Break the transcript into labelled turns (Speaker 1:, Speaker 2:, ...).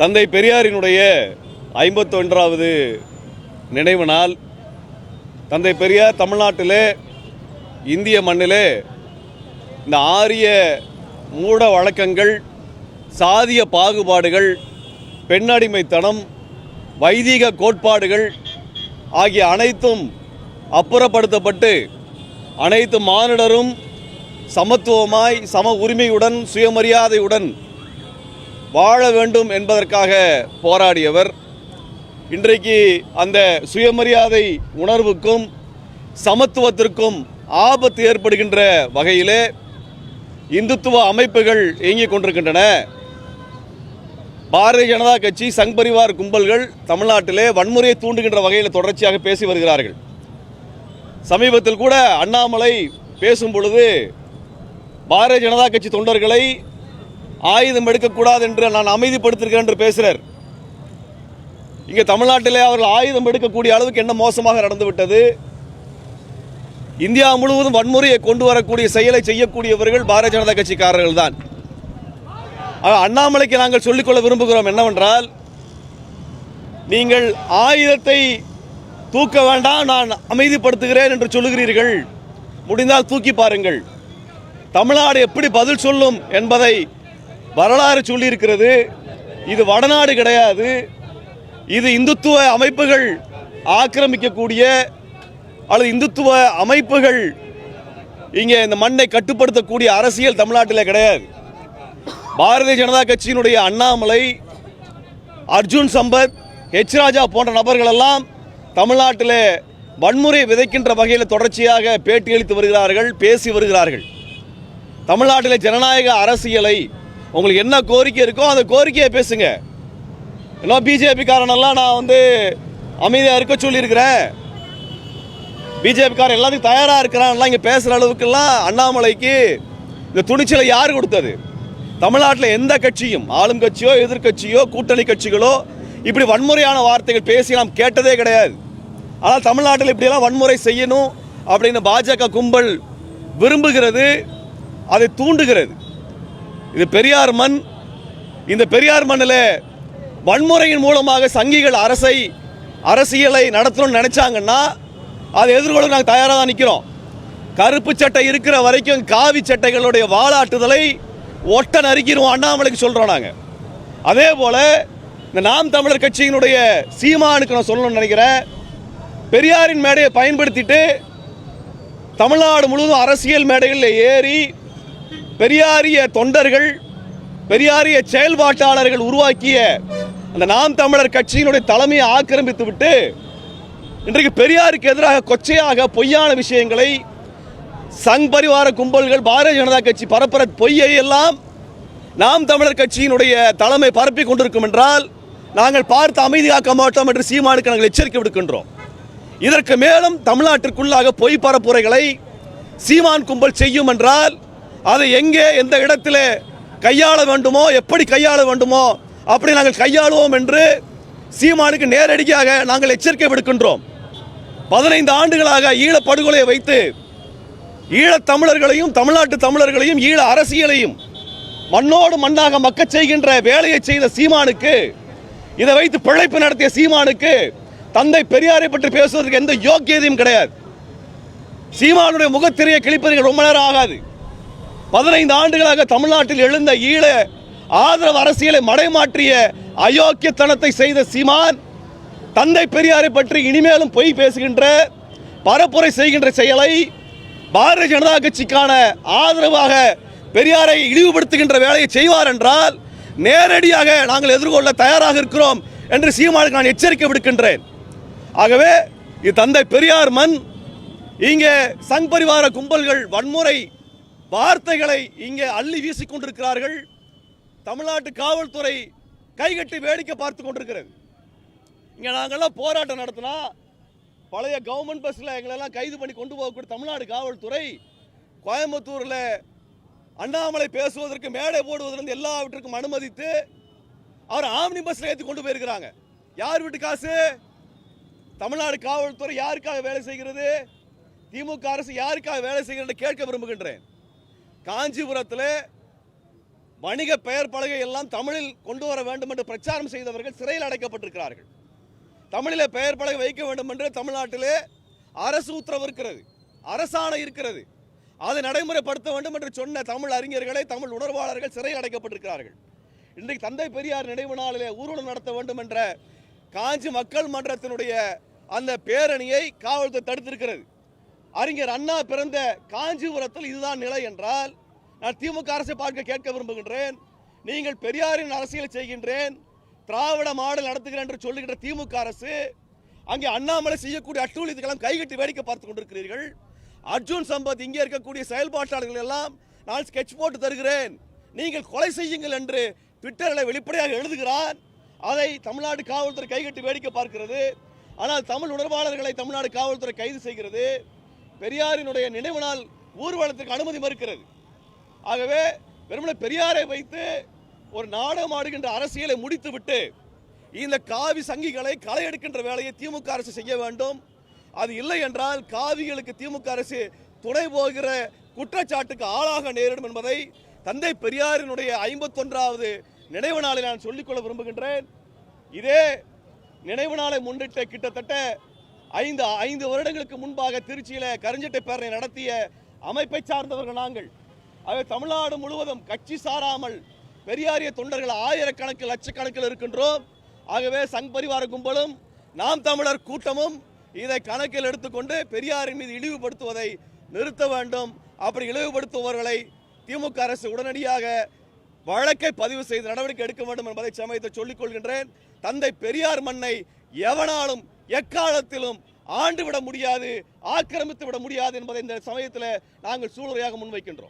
Speaker 1: தந்தை பெரியாரினுடைய 51வது நினைவு நாள். தந்தை பெரியார் தமிழ்நாட்டிலே, இந்திய மண்ணிலே இந்த ஆரிய மூட வழக்கங்கள், சாதிய பாகுபாடுகள், பெண்ணடிமைத்தனம், வைதிக கோட்பாடுகள் ஆகிய அனைத்தும் அப்புறப்படுத்தப்பட்டு அனைத்து மானிடரும் சமத்துவமாய், சம உரிமையுடன், சுயமரியாதையுடன் வாழ வேண்டும் என்பதற்காக போராடியவர். இன்றைக்கு அந்த சுயமரியாதை உணர்வுக்கும் சமத்துவத்திற்கும் ஆபத்து ஏற்படுகின்ற வகையிலே இந்துத்துவ அமைப்புகள் இயங்கிக் கொண்டிருக்கின்றன. பாரதிய ஜனதா கட்சி, சங் பரிவார் கும்பல்கள் தமிழ்நாட்டிலே வன்முறையை தூண்டுகின்ற வகையில் தொடர்ச்சியாக பேசி வருகிறார்கள். சமீபத்தில் கூட அண்ணாமலை பேசும் பொழுது பாரதிய ஜனதா கட்சி தொண்டர்களை ஆயுதம் எடுக்கக்கூடாது என்று நான் அமைதிப்படுத்திருக்கிறேன் என்று பேசுகிறார். இங்கே தமிழ்நாட்டிலே அவர்கள் ஆயுதம் எடுக்கக்கூடிய அளவுக்கு என்ன மோசமாக நடந்துவிட்டது? இந்தியா முழுவதும் வன்முறையை கொண்டு வரக்கூடிய செயலை செய்யக்கூடியவர்கள் பாரதிய ஜனதா கட்சிக்காரர்கள் தான். அண்ணாமலைக்கு நாங்கள் சொல்லிக்கொள்ள விரும்புகிறோம் என்னவென்றால், நீங்கள் ஆயுதத்தை தூக்க வேண்டாம், நான் அமைதிப்படுத்துகிறேன் என்று சொல்லுகிறீர்கள். முடிந்தால் தூக்கி பாருங்கள். தமிழ்நாடு எப்படி பதில் சொல்லும் என்பதை வரலாறு சொல்லியிருக்கிறது. இது வடநாடு கிடையாது. இது இந்துத்துவ அமைப்புகள் ஆக்கிரமிக்கக்கூடிய அல்லது இந்துத்துவ அமைப்புகள் இங்கே இந்த மண்ணை கட்டுப்படுத்தக்கூடிய அரசியல் தமிழ்நாட்டில் கிடையாது. பாரதிய ஜனதா கட்சியினுடைய அண்ணாமலை, அர்ஜுன் சம்பத், ஹெச் ராஜா போன்ற நபர்கள் எல்லாம் தமிழ்நாட்டில் வன்முறை விதைக்கின்ற வகையில் தொடர்ச்சியாக பேட்டியளித்து வருகிறார்கள், பேசி வருகிறார்கள். தமிழ்நாட்டில் ஜனநாயக அரசியலை, உங்களுக்கு என்ன கோரிக்கை இருக்கோ அந்த கோரிக்கையை பேசுங்க. இன்னும் பிஜேபி காரனெல்லாம் நான் அமைதியாக இருக்க சொல்லியிருக்கிறேன், பிஜேபி காரன் எல்லாத்துக்கும் தயாராக இருக்கிறான்லாம் இங்கே பேசுகிற அளவுக்குலாம் அண்ணாமலைக்கு இந்த துணிச்சலை யார் கொடுத்தது? தமிழ்நாட்டில் எந்த கட்சியும், ஆளும் கட்சியோ எதிர்கட்சியோ கூட்டணி கட்சிகளோ இப்படி வன்முறையான வார்த்தைகள் பேசி நாம் கேட்டதே கிடையாது. ஆனால் தமிழ்நாட்டில் இப்படியெல்லாம் வன்முறை செய்யணும் அப்படின்னு பாஜக கும்பல் விரும்புகிறது, அதை தூண்டுகிறது. இது பெரியார் மண். இந்த பெரியார் மண்ணில் வன்முறையின் மூலமாக சங்கிகள் அரசியலை நடத்தணும்னு நினைச்சாங்கன்னா அதை எதிர்கொள்ள நாங்கள் தயாராக தான் நிற்கிறோம். கருப்பு சட்டை இருக்கிற வரைக்கும் காவி சட்டைகளுடைய வாலாட்டுதலை ஒட்ட நறுக்கிடுவோம் அண்ணாமலைக்கு சொல்கிறோம் நாங்கள். அதே போல் இந்த நாம் தமிழர் கட்சியினுடைய சீமானுக்கு நான் சொல்லணும்னு நினைக்கிறேன். பெரியாரின் மேடையை பயன்படுத்திட்டு தமிழ்நாடு முழுவதும் அரசியல் மேடைகளில் ஏறி பெரியாரிய தொண்டர்கள், பெரியாரிய செயல்பாட்டாளர்கள் உருவாக்கிய அந்த நாம் தமிழர் கட்சியினுடைய தலைமையை ஆக்கிரமித்து விட்டு இன்றைக்கு பெரியாருக்கு எதிராக கொச்சையாக பொய்யான விஷயங்களை சங் பரிவார கும்பல்கள், பாரதிய ஜனதா கட்சி பரப்புற பொய்யை எல்லாம் நாம் தமிழர் கட்சியினுடைய தலைமை பரப்பி கொண்டிருக்கும் என்றால் நாங்கள் பார்த்து அமைதி காக்க மாட்டோம் என்று சீமானுக்கு நாங்கள் எச்சரிக்கை விடுக்கின்றோம். இதற்கு மேலும் தமிழ்நாட்டிற்குள்ளாக பொய் பரப்புரைகளை சீமான் கும்பல் செய்யும் என்றால் அதை எங்கே, எந்த இடத்துல கையாள வேண்டுமோ, எப்படி கையாள வேண்டுமோ அப்படி நாங்கள் கையாளுவோம் என்று சீமானுக்கு நேரடியாக நாங்கள் எச்சரிக்கை விடுக்கின்றோம். 15 ஆண்டுகளாக ஈழப்படுகொலையை வைத்து ஈழத் தமிழர்களையும், தமிழ்நாட்டு தமிழர்களையும், ஈழ அரசியலையும் மண்ணோடு மண்ணாக மக்கச் செய்கின்ற வேலையை செய்த சீமானுக்கு, இதை வைத்து பிழைப்பு நடத்திய சீமானுக்கு தந்தை பெரியாரை பற்றி பேசுவதற்கு எந்த யோக்கியதையும் கிடையாது. சீமானுடைய முகத்திரையை கிழிப்பதற்கு ரொம்ப நேரம் ஆகாது. 15 ஆண்டுகளாக தமிழ்நாட்டில் எழுந்த ஈழ ஆதரவு அரசியலை மடைமாற்றிய அயோக்கியத்தனத்தை செய்த சீமான் தந்தை பெரியாரை பற்றி இனிமேலும் பொய் பேசுகின்ற, பரப்புரை செய்கின்ற செயலை பாரதிய ஜனதா கட்சிக்கான ஆதரவாக பெரியாரை இழிவுபடுத்துகின்ற வேலையை செய்வார் என்றால் நேரடியாக நாங்கள் எதிர்கொள்ள தயாராக இருக்கிறோம் என்று சீமானுக்கு நான் எச்சரிக்கை விடுக்கின்றேன். ஆகவே இது தந்தை பெரியார் மண். இங்கே சங் பரிவார கும்பல்கள் வன்முறை வார்த்தைகளை இங்கே அள்ளி வீசிக் கொண்டிருக்கிறார்கள். தமிழ்நாட்டு காவல்துறை கைகட்டி வேடிக்கை பார்த்து கொண்டிருக்கிறது. இங்கே நாங்கள்லாம் போராட்டம் நடத்தினா பழைய கவர்மெண்ட் பஸ்ஸில் எங்களெல்லாம் கைது பண்ணி கொண்டு போகக்கூடிய தமிழ்நாடு காவல்துறை கோயம்புத்தூரில் அண்ணாமலை பேசுவதற்கு மேடை போடுவதிலிருந்து எல்லாவற்றுக்கும் அனுமதித்து அவர் ஆம்னி பஸ்ஸில் ஏற்றி கொண்டு போயிருக்கிறாங்க. யார் வீட்டு காசு? தமிழ்நாடு காவல்துறை யாருக்காக வேலை செய்கிறது? திமுக அரசு யாருக்காக வேலை செய்கிறது கேட்க விரும்புகின்றேன். காஞ்சிபுரத்தில் வணிக பெயர் பலகை எல்லாம் தமிழில் கொண்டு வர வேண்டும் என்று பிரச்சாரம் செய்தவர்கள் சிறையில் அடைக்கப்பட்டிருக்கிறார்கள். தமிழிலே பெயர் பலகை வைக்க வேண்டும் என்று தமிழ்நாட்டிலே அரசு உத்தரவு இருக்கிறது, அரசாணை இருக்கிறது. அதை நடைமுறைப்படுத்த வேண்டும் என்று சொன்ன தமிழ் அறிஞர்களை, தமிழ் உணர்வாளர்கள் சிறையில் அடைக்கப்பட்டிருக்கிறார்கள். இன்றைக்கு தந்தை பெரியார் நினைவு நாளிலே ஊர்வலம் நடத்த வேண்டும் என்ற காஞ்சி மக்கள் மன்றத்தினுடைய அந்த பேரணியை காவல்துறை தடுத்திருக்கிறது. அறிஞர் அண்ணா பிறந்த காஞ்சிபுரத்தில் இதுதான் நிலை என்றால், நான் திமுக அரசை பார்க்க கேட்க விரும்புகின்றேன். நீங்கள் பெரியாரின் அரசியலை செய்கின்றேன், திராவிட மாடல் நடத்துகிறேன் என்று சொல்லுகின்ற திமுக அரசு அங்கே அண்ணாமலை செய்யக்கூடிய அட்டூழியத்துக்கெல்லாம் கைகட்டி வேடிக்கை பார்த்துக் கொண்டிருக்கிறீர்கள். அர்ஜுன் சம்பத் இங்கே இருக்கக்கூடிய செயல்பாட்டாளர்கள் எல்லாம் நான் ஸ்கெட்ச் போட்டு தருகிறேன், நீங்கள் கொலை செய்யுங்கள் என்று ட்விட்டரில் வெளிப்படையாக எழுதுகிறான். அதை தமிழ்நாடு காவல்துறை கைகட்டி வேடிக்கை பார்க்கிறது. ஆனால் தமிழ் உணர்வாளர்களை தமிழ்நாடு காவல்துறை கைது செய்கிறது. பெரியாரினுடைய நினைவு நாள் ஊர்வலத்திற்கு அனுமதி மறுக்கிறது. ஆகவே வெறுமனே பெரியாரை வைத்து ஒரு நாடகம் ஆடுகின்ற அரசியலை முடித்துவிட்டு இந்த காவி சங்கிகளை களை எடுக்கின்ற வேலையை திமுக அரசு செய்ய வேண்டும். அது இல்லை என்றால் காவிகளுக்கு திமுக அரசு துணை போகிற குற்றச்சாட்டுக்கு ஆளாக நேரிடும் என்பதை தந்தை பெரியாரினுடைய 51வது நினைவு நாளில் நான் சொல்லிக்கொள்ள விரும்புகின்றேன். இதே நினைவு நாளை முன்னிட்டு கிட்டத்தட்ட 5 வருடங்களுக்கு முன்பாக திருச்சியில கருஞ்சட்டை பேரணி நடத்திய அமைப்பை சார்ந்தவர்கள் நாங்கள். அவை தமிழ்நாடு முழுவதும் கட்சி சாராமல் பெரியாரிய தொண்டர்கள் ஆயிரக்கணக்கில் லட்சக்கணக்கில் இருக்கின்றோம். ஆகவே சங் பரிவார கும்பலும் நாம் தமிழர் கூட்டமும் இதை கணக்கில் எடுத்துக்கொண்டு பெரியாரின் மீது இழிவுபடுத்துவதை நிறுத்த வேண்டும். அப்படி இழிவுபடுத்துபவர்களை திமுக அரசு உடனடியாக வழக்கை பதிவு செய்து நடவடிக்கை எடுக்க வேண்டும் என்பதை சமயத்தை சொல்லிக் கொள்கின்றேன். தந்தை பெரியார் மண்ணை எவனாலும் எக்காலத்திலும் ஆண்டு விட முடியாது, ஆக்கிரமித்து விட முடியாது என்பதை இந்த சமயத்தில் நாங்கள் சூளுரையாக முன்வைக்கின்றோம்.